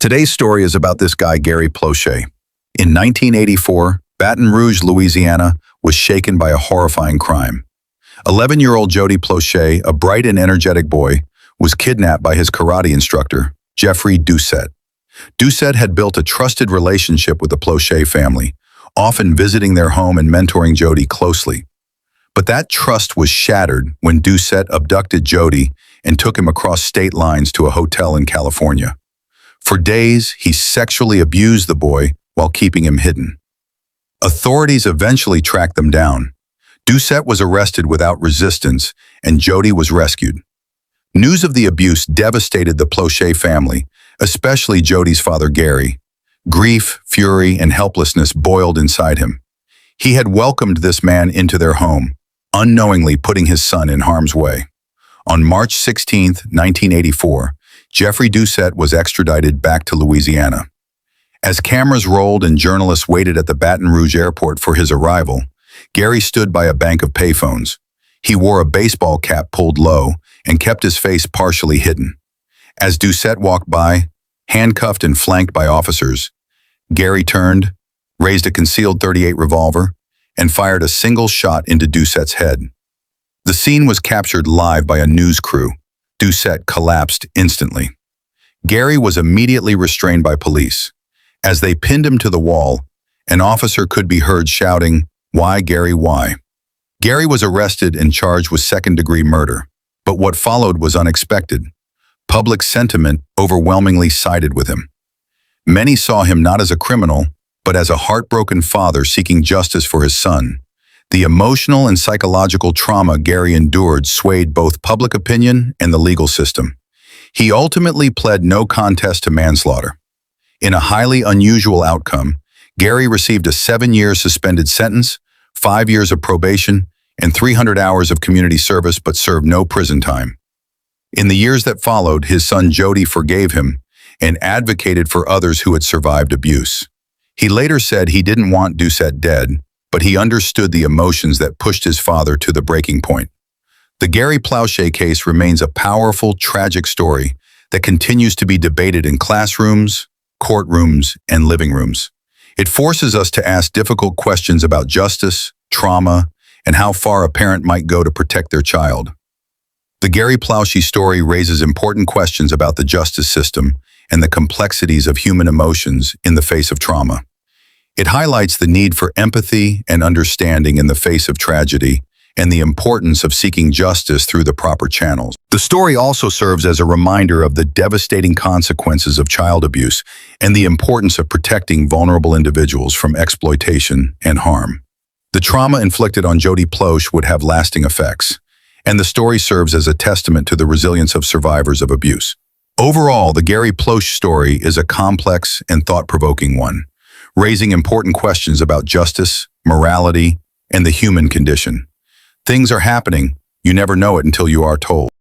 Today's story is about this guy, Gary Plauche. In 1984, Baton Rouge, Louisiana, was shaken by a horrifying crime. 11-year-old Jody Plauche, a bright and energetic boy, was kidnapped by his karate instructor, Jeffrey Doucette. Doucette had built a trusted relationship with the Plauche family, often visiting their home and mentoring Jody closely. But that trust was shattered when Doucette abducted Jody and took him across state lines to a hotel in California. For days, he sexually abused the boy while keeping him hidden. Authorities eventually tracked them down. Doucette was arrested without resistance, and Jody was rescued. News of the abuse devastated the Plauche family, especially Jody's father, Gary. Grief, fury, and helplessness boiled inside him. He had welcomed this man into their home, unknowingly putting his son in harm's way. On March 16, 1984, Jeffrey Doucette was extradited back to Louisiana. As cameras rolled and journalists waited at the Baton Rouge airport for his arrival, Gary stood by a bank of payphones. He wore a baseball cap pulled low and kept his face partially hidden. As Doucette walked by, handcuffed and flanked by officers, Gary turned, raised a concealed .38 revolver, and fired a single shot into Doucette's head. The scene was captured live by a news crew. Doucette collapsed instantly. Gary was immediately restrained by police. As they pinned him to the wall, an officer could be heard shouting, "Why, Gary, why?" Gary was arrested and charged with second-degree murder. But what followed was unexpected. Public sentiment overwhelmingly sided with him. Many saw him not as a criminal, but as a heartbroken father seeking justice for his son. The emotional and psychological trauma Gary endured swayed both public opinion and the legal system. He ultimately pled no contest to manslaughter. In a highly unusual outcome, Gary received a 7-year suspended sentence, 5 years of probation, and 300 hours of community service, but served no prison time. In the years that followed, his son Jody forgave him and advocated for others who had survived abuse. He later said he didn't want Doucette dead, but he understood the emotions that pushed his father to the breaking point. The Gary Plauche case remains a powerful, tragic story that continues to be debated in classrooms, courtrooms, and living rooms. It forces us to ask difficult questions about justice, trauma, and how far a parent might go to protect their child. The Gary Plauche story raises important questions about the justice system and the complexities of human emotions in the face of trauma. It highlights the need for empathy and understanding in the face of tragedy and the importance of seeking justice through the proper channels. The story also serves as a reminder of the devastating consequences of child abuse and the importance of protecting vulnerable individuals from exploitation and harm. The trauma inflicted on Jody Plauche would have lasting effects, and the story serves as a testament to the resilience of survivors of abuse. Overall, the Gary Plauche story is a complex and thought-provoking one, raising important questions about justice, morality, and the human condition. Things are happening, you never know it until you are told.